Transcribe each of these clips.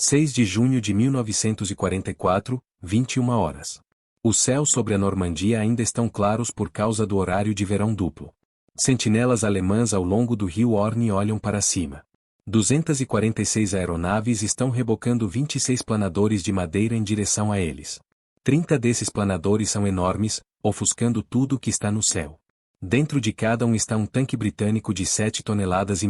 6 de junho de 1944, 21 horas. Os céus sobre a Normandia ainda estão claros por causa do horário de verão duplo. Sentinelas alemãs ao longo do rio Orne olham para cima. 246 aeronaves estão rebocando 26 planadores de madeira em direção a eles. 30 desses planadores são enormes, ofuscando tudo que está no céu. Dentro de cada um está um tanque britânico de 7,5 toneladas.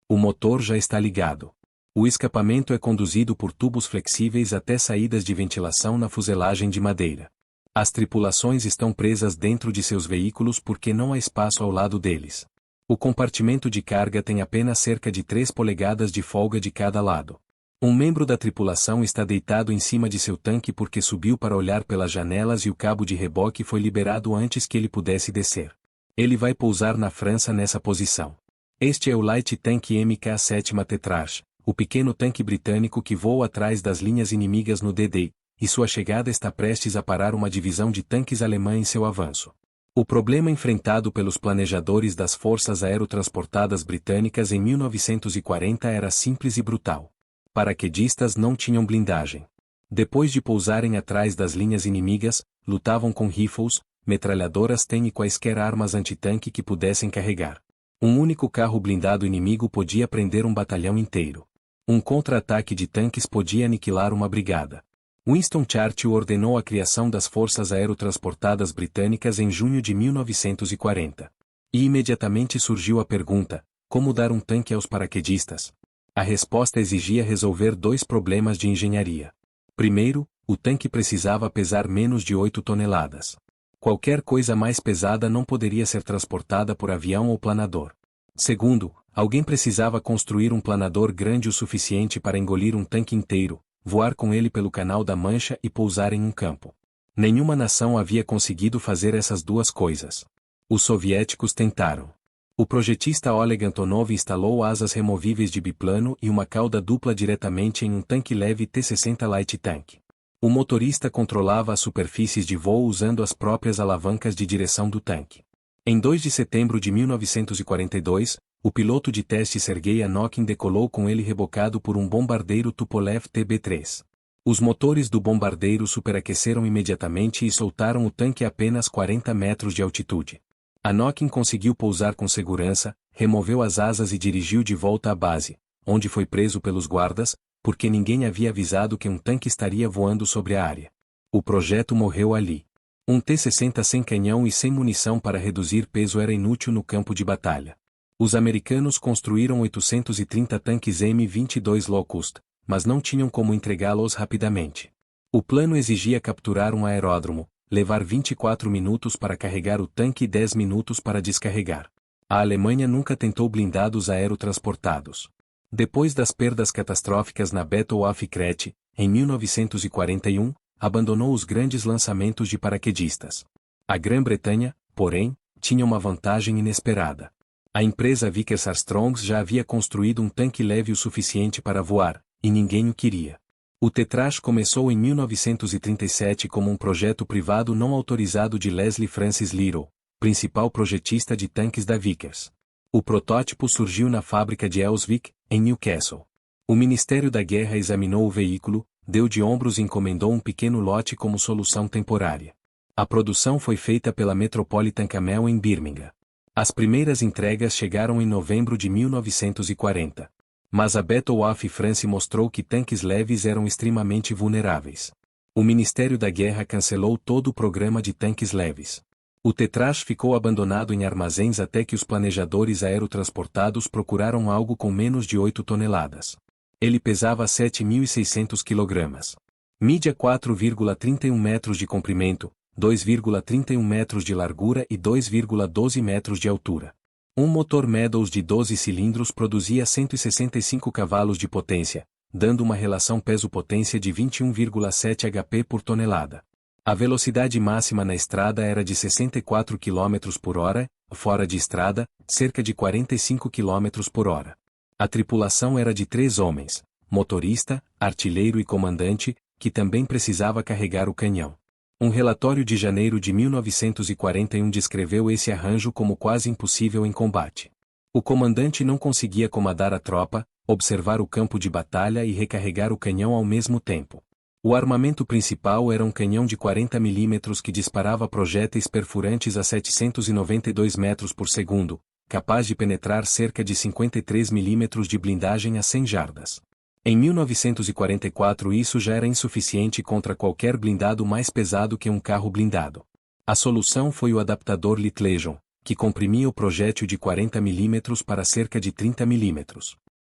O motor já está ligado. O escapamento é conduzido por tubos flexíveis até saídas de ventilação na fuselagem de madeira. As tripulações estão presas dentro de seus veículos porque não há espaço ao lado deles. O compartimento de carga tem apenas cerca de 3 polegadas de folga de cada lado. Um membro da tripulação está deitado em cima de seu tanque porque subiu para olhar pelas janelas e o cabo de reboque foi liberado antes que ele pudesse descer. Ele vai pousar na França nessa posição. Este é o Light Tank Mk7 Tetrarch, o pequeno tanque britânico que voa atrás das linhas inimigas no D-Day, e sua chegada está prestes a parar uma divisão de tanques alemã em seu avanço. O problema enfrentado pelos planejadores das forças aerotransportadas britânicas em 1940 era simples e brutal. Paraquedistas não tinham blindagem. Depois de pousarem atrás das linhas inimigas, lutavam com rifles, metralhadoras TEM e quaisquer armas antitanque que pudessem carregar. Um único carro blindado inimigo podia prender um batalhão inteiro. Um contra-ataque de tanques podia aniquilar uma brigada. Winston Churchill ordenou a criação das Forças Aerotransportadas Britânicas em junho de 1940. E imediatamente surgiu a pergunta: como dar um tanque aos paraquedistas? A resposta exigia resolver 2 problemas de engenharia. Primeiro, o tanque precisava pesar menos de 8 toneladas. Qualquer coisa mais pesada não poderia ser transportada por avião ou planador. Segundo, alguém precisava construir um planador grande o suficiente para engolir um tanque inteiro, voar com ele pelo Canal da Mancha e pousar em um campo. Nenhuma nação havia conseguido fazer essas 2 coisas. Os soviéticos tentaram. O projetista Oleg Antonov instalou asas removíveis de biplano e uma cauda dupla diretamente em um tanque leve T-60 Light Tank. O motorista controlava as superfícies de voo usando as próprias alavancas de direção do tanque. Em 2 de setembro de 1942, o piloto de teste Sergei Anokin decolou com ele rebocado por um bombardeiro Tupolev TB-3. Os motores do bombardeiro superaqueceram imediatamente e soltaram o tanque a apenas 40 metros de altitude. Anokin conseguiu pousar com segurança, removeu as asas e dirigiu de volta à base, onde foi preso pelos guardas, porque ninguém havia avisado que um tanque estaria voando sobre a área. O projeto morreu ali. Um T-60 sem canhão e sem munição para reduzir peso era inútil no campo de batalha. Os americanos construíram 830 tanques M-22 Locust, mas não tinham como entregá-los rapidamente. O plano exigia capturar um aeródromo, levar 24 minutos para carregar o tanque e 10 minutos para descarregar. A Alemanha nunca tentou blindados aerotransportados. Depois das perdas catastróficas na Battle of Crete, em 1941, abandonou os grandes lançamentos de paraquedistas. A Grã-Bretanha, porém, tinha uma vantagem inesperada. A empresa Vickers Armstrongs já havia construído um tanque leve o suficiente para voar, e ninguém o queria. O Tetrarch começou em 1937 como um projeto privado não autorizado de Leslie Francis Little, principal projetista de tanques da Vickers. O protótipo surgiu na fábrica de Elswick, em Newcastle. O Ministério da Guerra examinou o veículo, deu de ombros e encomendou um pequeno lote como solução temporária. A produção foi feita pela Metropolitan Camel em Birmingham. As primeiras entregas chegaram em novembro de 1940. Mas a Battle of France mostrou que tanques leves eram extremamente vulneráveis. O Ministério da Guerra cancelou todo o programa de tanques leves. O Tetrarch ficou abandonado em armazéns até que os planejadores aerotransportados procuraram algo com menos de 8 toneladas. Ele pesava 7.600 kg. Mídia 4,31 metros de comprimento, 2,31 metros de largura e 2,12 metros de altura. Um motor Meadows de 12 cilindros produzia 165 cavalos de potência, dando uma relação peso-potência de 21,7 HP por tonelada. A velocidade máxima na estrada era de 64 km por hora, fora de estrada, cerca de 45 km por hora. A tripulação era de 3 homens, motorista, artilheiro e comandante, que também precisava carregar o canhão. Um relatório de janeiro de 1941 descreveu esse arranjo como quase impossível em combate. O comandante não conseguia comandar a tropa, observar o campo de batalha e recarregar o canhão ao mesmo tempo. O armamento principal era um canhão de 40 mm que disparava projéteis perfurantes a 792 metros por segundo, capaz de penetrar cerca de 53 mm de blindagem a 100 jardas. Em 1944 isso já era insuficiente contra qualquer blindado mais pesado que um carro blindado. A solução foi o adaptador Litlejon, que comprimia o projétil de 40 mm para cerca de 30 mm.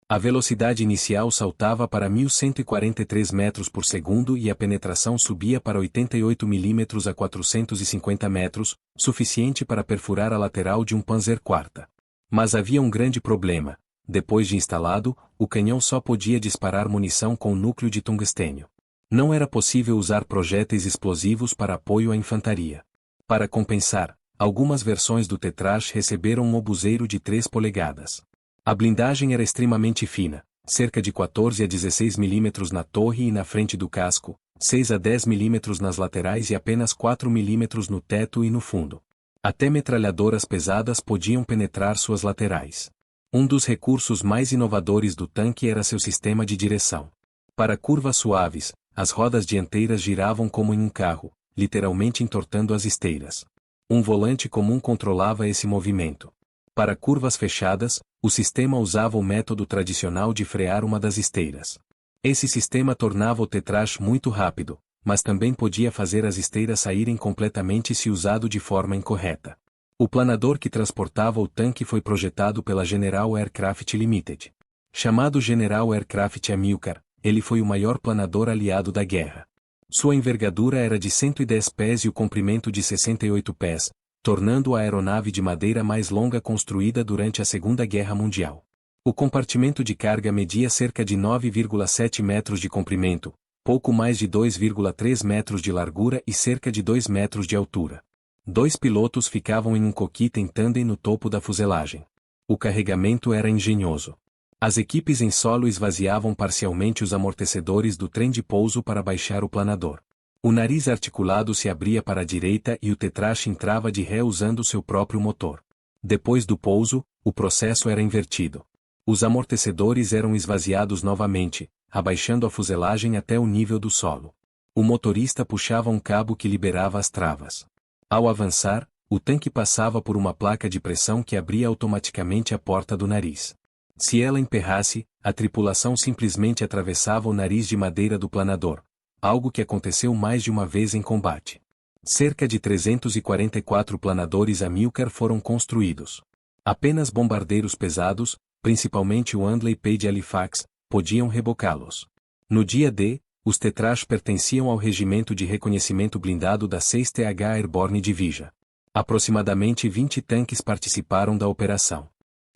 A velocidade inicial saltava para 1.143 metros por segundo e a penetração subia para 88 mm a 450 metros, suficiente para perfurar a lateral de um Panzer IV. Mas havia um grande problema: depois de instalado, o canhão só podia disparar munição com núcleo de tungstênio. Não era possível usar projéteis explosivos para apoio à infantaria. Para compensar, algumas versões do Tetrash receberam um obuseiro de 3 polegadas. A blindagem era extremamente fina, cerca de 14 a 16 mm na torre e na frente do casco, 6 a 10 mm nas laterais e apenas 4 mm no teto e no fundo. Até metralhadoras pesadas podiam penetrar suas laterais. Um dos recursos mais inovadores do tanque era seu sistema de direção. Para curvas suaves, as rodas dianteiras giravam como em um carro, literalmente entortando as esteiras. Um volante comum controlava esse movimento. Para curvas fechadas, o sistema usava o método tradicional de frear uma das esteiras. Esse sistema tornava o Tetrash muito rápido, mas também podia fazer as esteiras saírem completamente se usado de forma incorreta. O planador que transportava o tanque foi projetado pela General Aircraft Limited. Chamado General Aircraft Amilcar, ele foi o maior planador aliado da guerra. Sua envergadura era de 110 pés e o comprimento de 68 pés, tornando a aeronave de madeira mais longa construída durante a Segunda Guerra Mundial. O compartimento de carga media cerca de 9,7 metros de comprimento, pouco mais de 2,3 metros de largura e cerca de 2 metros de altura. 2 pilotos ficavam em um cockpit em tandem no topo da fuselagem. O carregamento era engenhoso. As equipes em solo esvaziavam parcialmente os amortecedores do trem de pouso para baixar o planador. O nariz articulado se abria para a direita e o Tetrash entrava de ré usando seu próprio motor. Depois do pouso, o processo era invertido. Os amortecedores eram esvaziados novamente, abaixando a fuselagem até o nível do solo. O motorista puxava um cabo que liberava as travas. Ao avançar, o tanque passava por uma placa de pressão que abria automaticamente a porta do nariz. Se ela emperrasse, a tripulação simplesmente atravessava o nariz de madeira do planador. Algo que aconteceu mais de uma vez em combate. Cerca de 344 planadores Amilcar foram construídos. Apenas bombardeiros pesados, principalmente o Handley Page de Halifax, podiam rebocá-los. No dia D, os Tetrash pertenciam ao Regimento de Reconhecimento Blindado da 6th Airborne Division. Aproximadamente 20 tanques participaram da operação.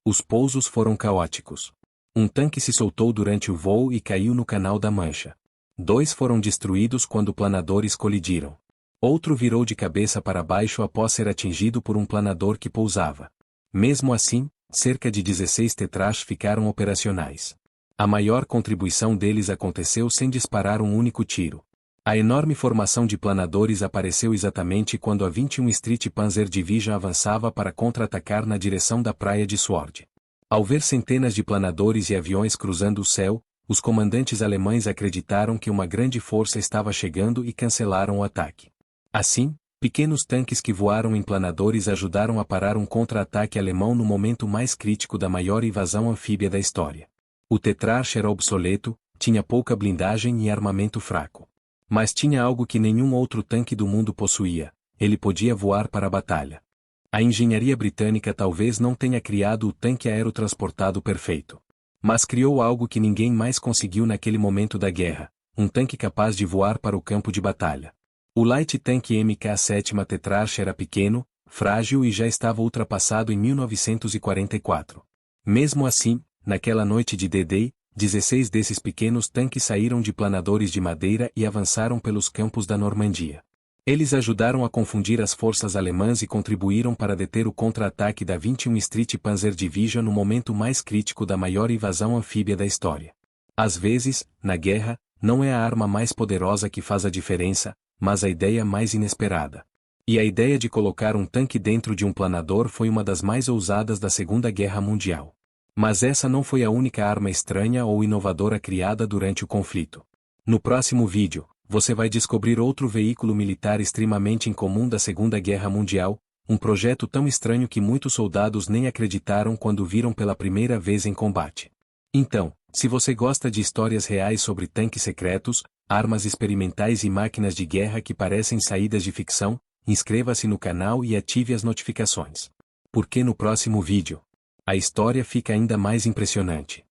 Os pousos foram caóticos. Um tanque se soltou durante o voo e caiu no Canal da Mancha. 2 foram destruídos quando planadores colidiram. Outro virou de cabeça para baixo após ser atingido por um planador que pousava. Mesmo assim, cerca de 16 Tetrash ficaram operacionais. A maior contribuição deles aconteceu sem disparar um único tiro. A enorme formação de planadores apareceu exatamente quando a 21 Street Panzer Division avançava para contra-atacar na direção da praia de Sword. Ao ver centenas de planadores e aviões cruzando o céu, os comandantes alemães acreditaram que uma grande força estava chegando e cancelaram o ataque. Assim, pequenos tanques que voaram em planadores ajudaram a parar um contra-ataque alemão no momento mais crítico da maior invasão anfíbia da história. O Tetrash era obsoleto, tinha pouca blindagem e armamento fraco. Mas tinha algo que nenhum outro tanque do mundo possuía: ele podia voar para a batalha. A engenharia britânica talvez não tenha criado o tanque aerotransportado perfeito. Mas criou algo que ninguém mais conseguiu naquele momento da guerra: um tanque capaz de voar para o campo de batalha. O Light Tank Mk-7 Tetrash era pequeno, frágil e já estava ultrapassado em 1944. Mesmo assim, naquela noite de D-Day, 16 desses pequenos tanques saíram de planadores de madeira e avançaram pelos campos da Normandia. Eles ajudaram a confundir as forças alemãs e contribuíram para deter o contra-ataque da 21 Street Panzer Division no momento mais crítico da maior invasão anfíbia da história. Às vezes, na guerra, não é a arma mais poderosa que faz a diferença, mas a ideia mais inesperada. E a ideia de colocar um tanque dentro de um planador foi uma das mais ousadas da Segunda Guerra Mundial. Mas essa não foi a única arma estranha ou inovadora criada durante o conflito. No próximo vídeo, você vai descobrir outro veículo militar extremamente incomum da Segunda Guerra Mundial, um projeto tão estranho que muitos soldados nem acreditaram quando viram pela primeira vez em combate. Então, se você gosta de histórias reais sobre tanques secretos, armas experimentais e máquinas de guerra que parecem saídas de ficção, inscreva-se no canal e ative as notificações. Porque no próximo vídeo, a história fica ainda mais impressionante.